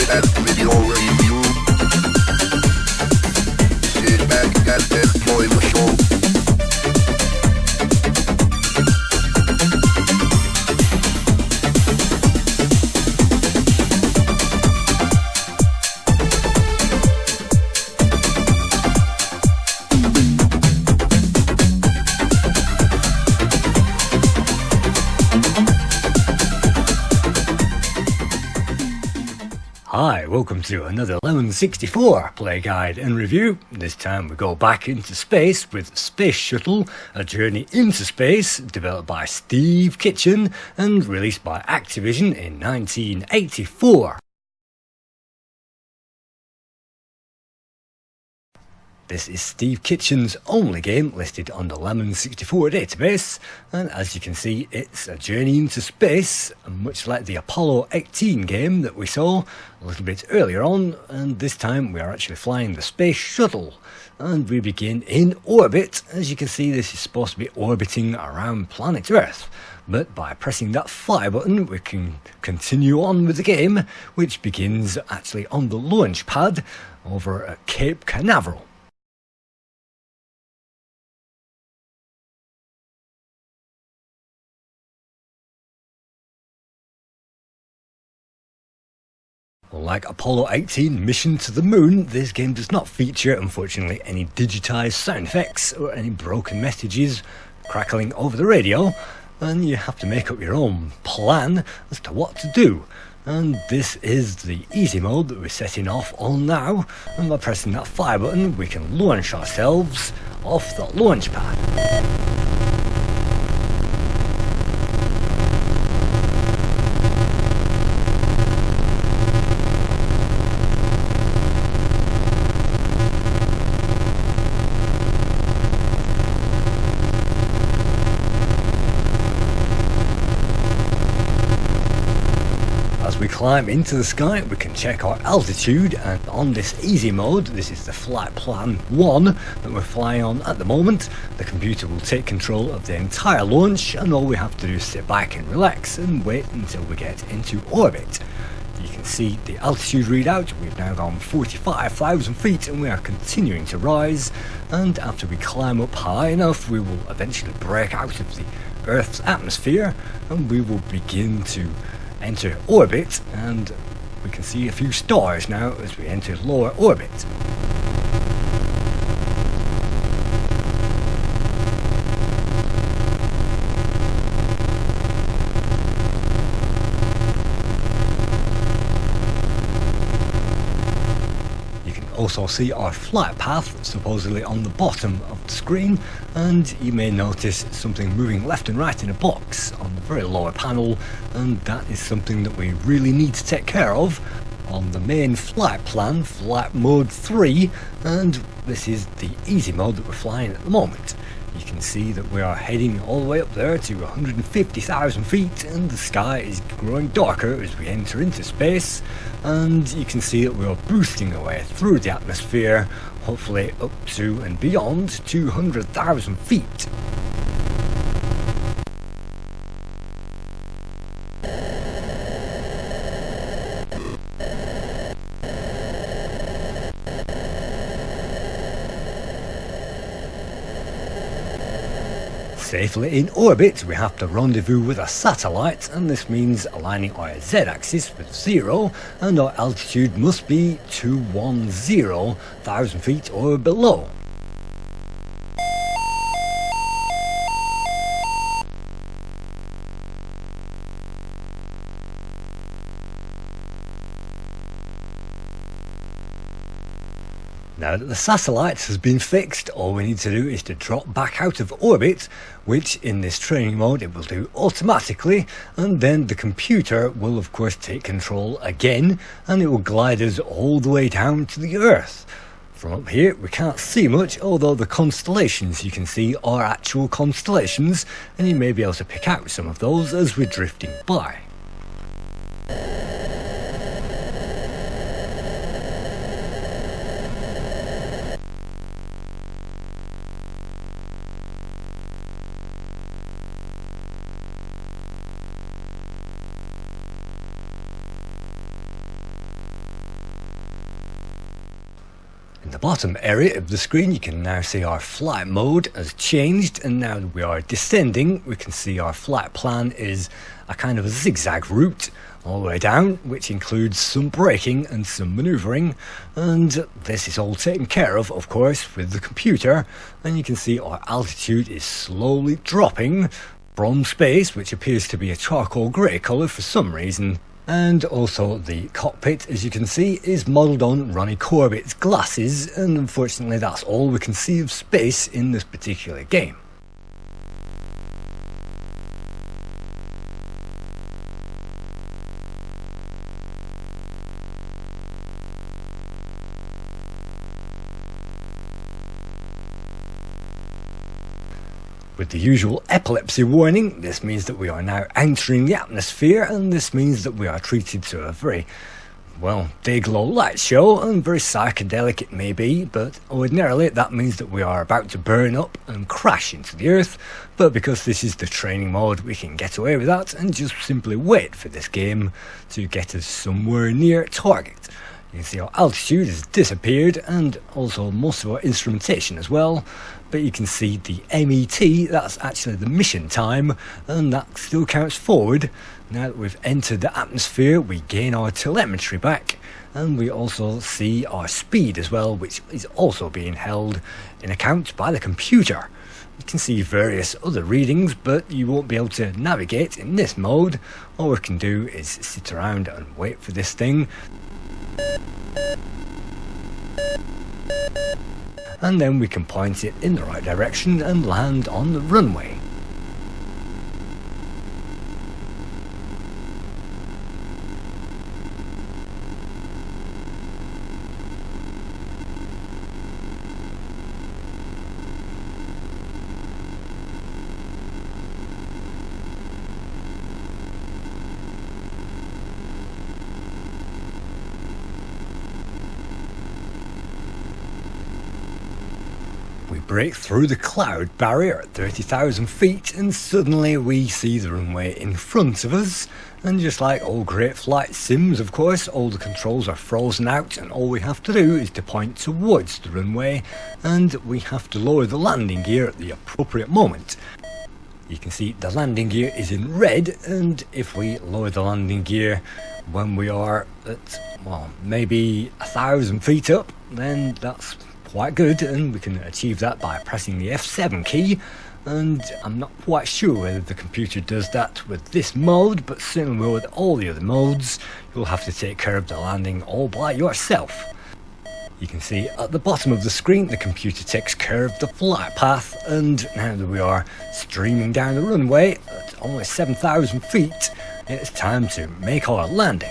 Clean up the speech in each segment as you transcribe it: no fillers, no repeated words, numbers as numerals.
that video review. Sit back and enjoy the show. Hi, welcome to another Lemon 64 play guide and review. This time we go back into space with Space Shuttle, a journey into space, developed by Steve Kitchen and released by Activision in 1984. This is Steve Kitchen's only game listed on the Lemon 64 database, and as you can see, it's a journey into space, much like the Apollo 18 game that we saw a little bit earlier on, and this time we are actually flying the Space Shuttle, and we begin in orbit. As you can see, this is supposed to be orbiting around planet Earth, but by pressing that fire button we can continue on with the game, which begins actually on the launch pad over at Cape Canaveral. Like Apollo 18 Mission to the Moon, this game does not feature, unfortunately, any digitized sound effects or any broken messages crackling over the radio, and you have to make up your own plan as to what to do. And this is the easy mode that we're setting off on now, and by pressing that fire button we can launch ourselves off the launch pad. We climb into the sky, we can check our altitude, and on this easy mode, this is the flight plan 1 that we're flying on at the moment. The computer will take control of the entire launch, and all we have to do is sit back and relax and wait until we get into orbit. You can see the altitude readout. We've now gone 45,000 feet and we are continuing to rise, and after we climb up high enough we will eventually break out of the Earth's atmosphere and we will begin to enter orbit, and we can see a few stars now as we enter lower orbit. Also see our flight path supposedly on the bottom of the screen, and you may notice something moving left and right in a box on the very lower panel, and that is something that we really need to take care of on the main flight plan, flight mode 3, and this is the easy mode that we're flying at the moment. You can see that we are heading all the way up there to 150,000 feet, and the sky is growing darker as we enter into space, and you can see that we are boosting away through the atmosphere, hopefully up to and beyond 200,000 feet. Safely in orbit, we have to rendezvous with a satellite, and this means aligning our z-axis with 0, and our altitude must be 210,000 feet or below. Now that the satellite has been fixed, all we need to do is to drop back out of orbit, which in this training mode it will do automatically, and then the computer will of course take control again, and it will glide us all the way down to the Earth. From up here we can't see much, although the constellations you can see are actual constellations, and you may be able to pick out some of those as we're drifting by. bottom area of the screen you can now see our flight mode has changed, and now that we are descending we can see our flight plan is a kind of a zigzag route all the way down, which includes some braking and some manoeuvring, and this is all taken care of course with the computer. And you can see our altitude is slowly dropping from space, which appears to be a charcoal grey colour for some reason. And also the cockpit, as you can see, is modelled on Ronnie Corbett's glasses, and unfortunately that's all we can see of space in this particular game. With the usual epilepsy warning, this means that we are now entering the atmosphere, and this means that we are treated to a very, well, big low light show, and very psychedelic it may be, but ordinarily that means that we are about to burn up and crash into the earth. But because this is the training mode, we can get away with that and just simply wait for this game to get us somewhere near target. You can see our altitude has disappeared, and also most of our instrumentation as well. But you can see the MET, that's actually the mission time, and that still counts forward. Now that we've entered the atmosphere, we gain our telemetry back, and we also see our speed as well, which is also being held in account by the computer. You can see various other readings, but you won't be able to navigate in this mode. All we can do is sit around and wait for this thing. And then we can point it in the right direction and land on the runway. We break through the cloud barrier at 30,000 feet, and suddenly we see the runway in front of us. And just like all great flight sims, of course, all the controls are frozen out, and all we have to do is to point towards the runway, and we have to lower the landing gear at the appropriate moment. You can see the landing gear is in red, and if we lower the landing gear when we are at, well, maybe 1,000 feet up, then that's quite good, and we can achieve that by pressing the F7 key. And I'm not quite sure whether the computer does that with this mode, but certainly with all the other modes you'll have to take care of the landing all by yourself. You can see at the bottom of the screen the computer takes care of the flight path, and now that we are streaming down the runway at almost 7,000 feet, it's time to make our landing.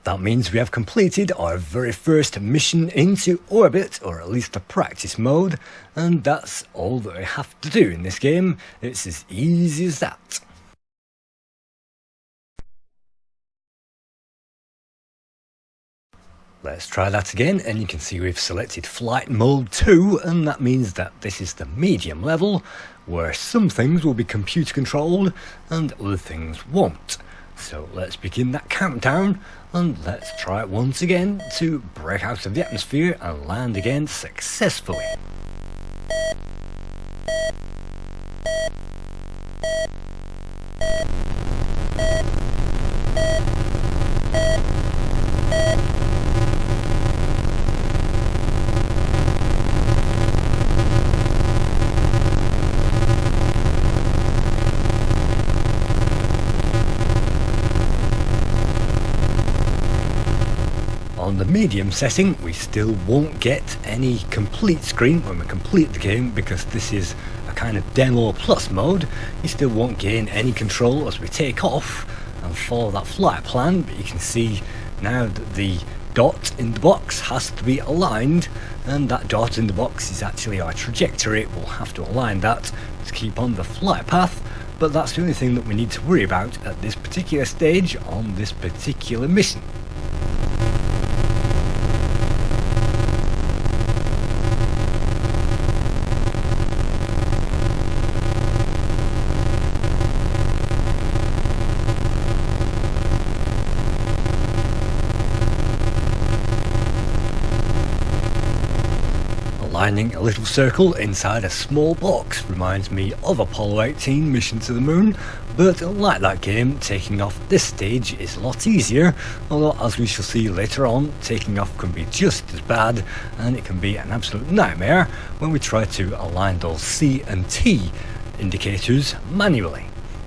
That means we have completed our very first mission into orbit, or at least the practice mode, and that's all that we have to do in this game. It's as easy as that. Let's try that again, and you can see we've selected flight mode 2, and that means that this is the medium level, where some things will be computer controlled and other things won't. So let's begin that countdown, and let's try it once again to break out of the atmosphere and land again successfully. On the medium setting, we still won't get any complete screen when we complete the game, because this is a kind of demo plus mode. You still won't gain any control as we take off and follow that flight plan, but you can see now that the dot in the box has to be aligned, and that dot in the box is actually our trajectory. We'll have to align that to keep on the flight path, but that's the only thing that we need to worry about at this particular stage on this particular mission. Aligning a little circle inside a small box reminds me of Apollo 18 Mission to the Moon, but like that game, taking off this stage is a lot easier, although as we shall see later on, taking off can be just as bad, and it can be an absolute nightmare when we try to align those C and T indicators manually.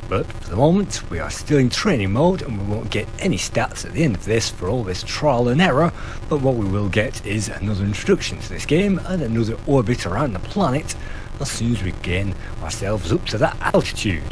But for the moment, we are still in training mode and we won't get any stats at the end of this for all this trial and error, but what we will get is another introduction to this game and another orbit around the planet as soon as we gain ourselves up to that altitude.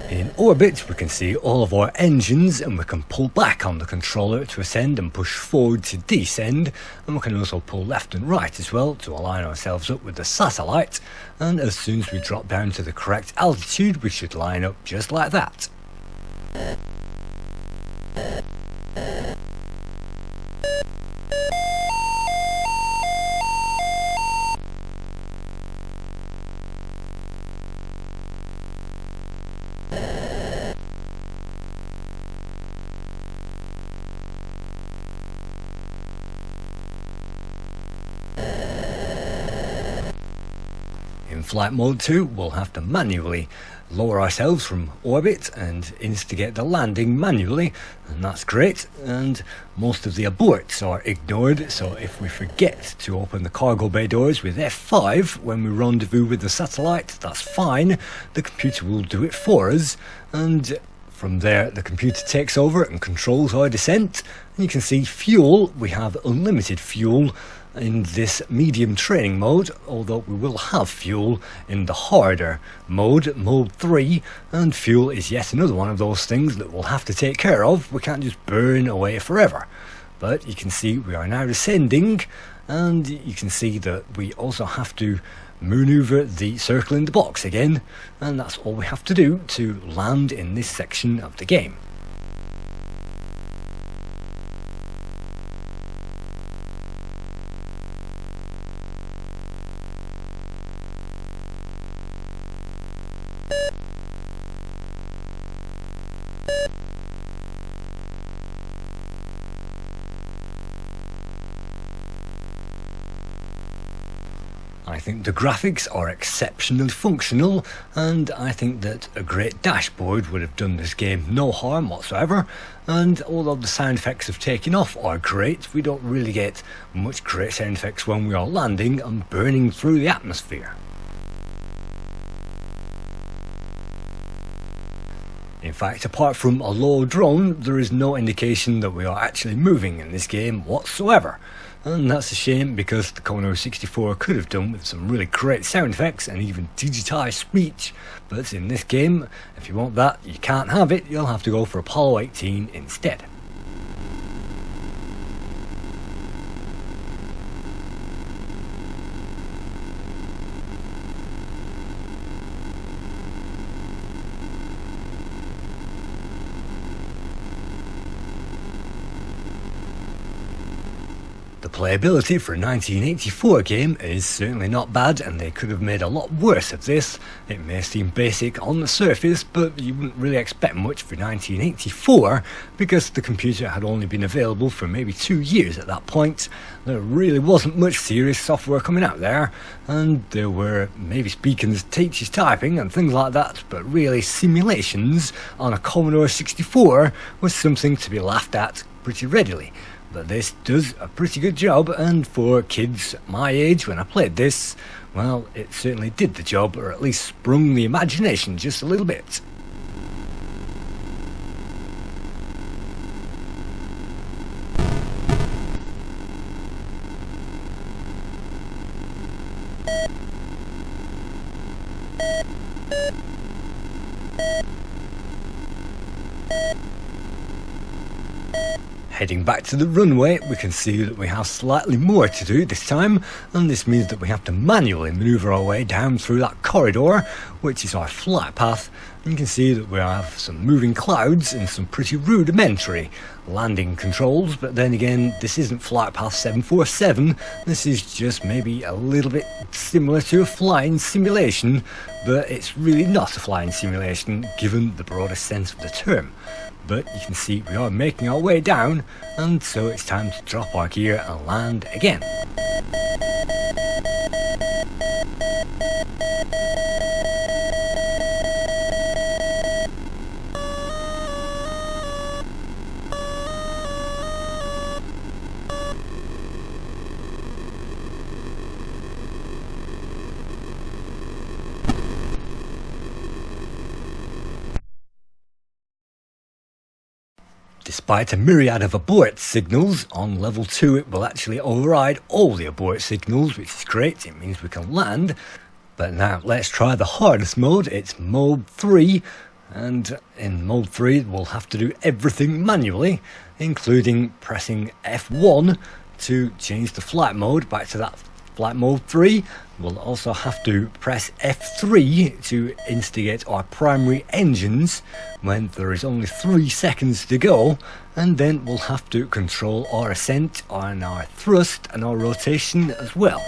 In orbit, we can see all of our engines and we can pull back on the controller to ascend and push forward to descend, and we can also pull left and right as well to align ourselves up with the satellite, and as soon as we drop down to the correct altitude we should line up just like that. In flight mode 2, we'll have to manually lower ourselves from orbit and instigate the landing manually, and that's great, and most of the aborts are ignored, so if we forget to open the cargo bay doors with F5 when we rendezvous with the satellite, that's fine, the computer will do it for us, and from there the computer takes over and controls our descent. And you can see fuel, we have unlimited fuel in this medium training mode, although we will have fuel in the harder mode, mode 3, and fuel is yet another one of those things that we'll have to take care of. We can't just burn away forever. But you can see we are now descending, and you can see that we also have to maneuver the circle in the box again, and that's all we have to do to land in this section of the game. I think the graphics are exceptionally functional, and I think that a great dashboard would have done this game no harm whatsoever, and although the sound effects of taking off are great, we don't really get much great sound effects when we are landing and burning through the atmosphere. In fact, apart from a low drone, there is no indication that we are actually moving in this game whatsoever. And that's a shame, because the Commodore 64 could have done with some really great sound effects and even digitised speech. But in this game, if you want that, you can't have it, you'll have to go for Apollo 18 instead. The playability for a 1984 game is certainly not bad, and they could have made a lot worse of this. It may seem basic on the surface, but you wouldn't really expect much for 1984 because the computer had only been available for maybe 2 years at that point. There really wasn't much serious software coming out there, and there were maybe speaking as teachers typing and things like that, but really simulations on a Commodore 64 was something to be laughed at pretty readily. But this does a pretty good job, and for kids my age when I played this, well, it certainly did the job, or at least sprung the imagination just a little bit. Heading back to the runway, we can see that we have slightly more to do this time, and this means that we have to manually manoeuvre our way down through that corridor, which is our flight path. And you can see that we have some moving clouds and some pretty rudimentary landing controls, but then again, this isn't flight path 747, this is just maybe a little bit similar to a flying simulation, but it's really not a flying simulation given the broadest sense of the term. But you can see we are making our way down, and so it's time to drop our gear and land again. Despite a myriad of abort signals, on level 2 it will actually override all the abort signals, which is great, it means we can land. But now let's try the hardest mode, it's mode 3, and in mode 3 we'll have to do everything manually, including pressing F1 to change the flight mode back to that flight mode 3. We'll also have to press F3 to instigate our primary engines when there is only 3 seconds to go, and then we'll have to control our ascent and our thrust and our rotation as well.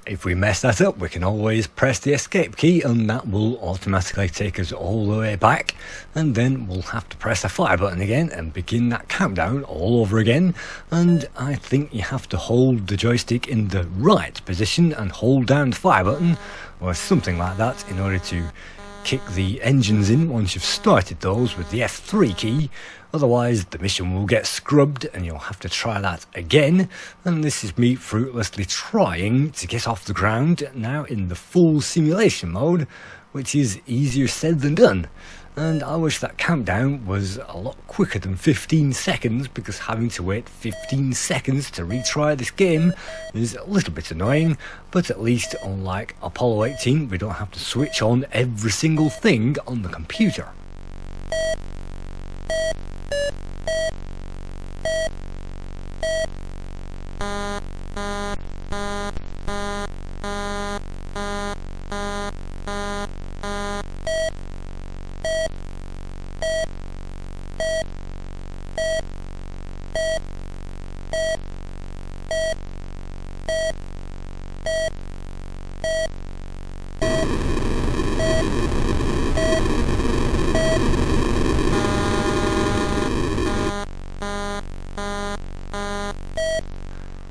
If we mess that up, we can always press the escape key and that will automatically take us all the way back, and then we'll have to press the fire button again and begin that countdown all over again. And I think you have to hold the joystick in the right position and hold down the fire button or something like that in order to kick the engines in once you've started those with the F3 key. Otherwise the mission will get scrubbed and you'll have to try that again. And this is me fruitlessly trying to get off the ground now in the full simulation mode, which is easier said than done. And I wish that countdown was a lot quicker than 15 seconds, because having to wait 15 seconds to retry this game is a little bit annoying, but at least unlike Apollo 18 we don't have to switch on every single thing on the computer.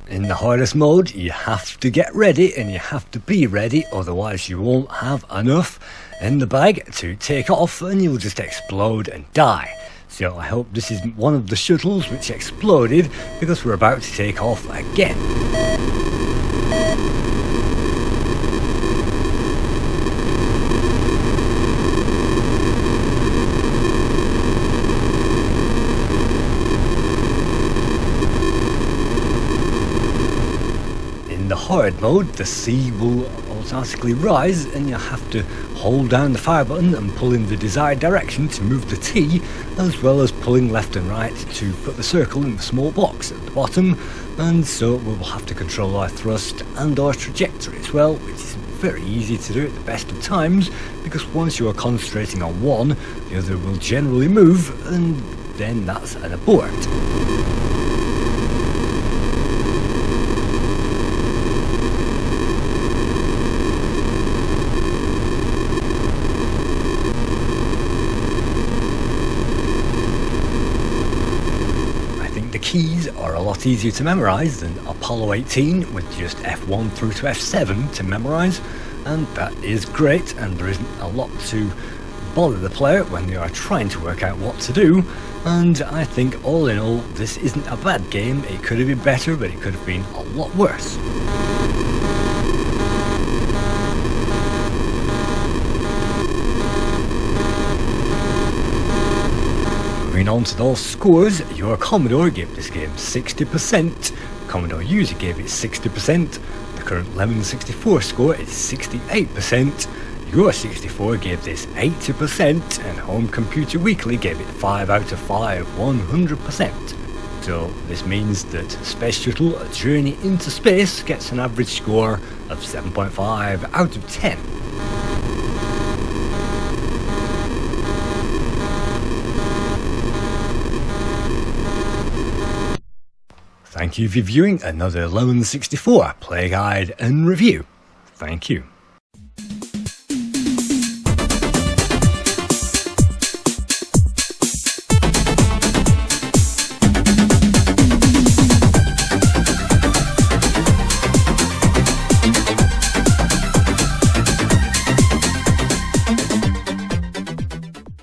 In the hardest mode, you have to get ready and you have to be ready, otherwise you won't have enough in the bag to take off and you'll just explode and die. So I hope this isn't one of the shuttles which exploded, because we're about to take off again. In the hard mode, the sea will automatically rise and you have to hold down the fire button and pull in the desired direction to move the T, as well as pulling left and right to put the circle in the small box at the bottom. And so we will have to control our thrust and our trajectory as well, which isn't very easy to do at the best of times, because once you are concentrating on one, the other will generally move, and then that's an abort. Keys are a lot easier to memorise than Apollo 18 with just F1 through to F7 to memorise, and that is great, and there isn't a lot to bother the player when they are trying to work out what to do. And I think all in all this isn't a bad game. It could have been better, but it could have been a lot worse. on to those scores, your Commodore gave this game 60%, Commodore user gave it 60%, the current Lemon 64 score is 68%, your 64 gave this 80%, and Home Computer Weekly gave it 5 out of 5, 100%. So this means that Space Shuttle A Journey into Space gets an average score of 7.5 out of 10. Thank you for viewing another Lemon 64 Playguide and review. Thank you.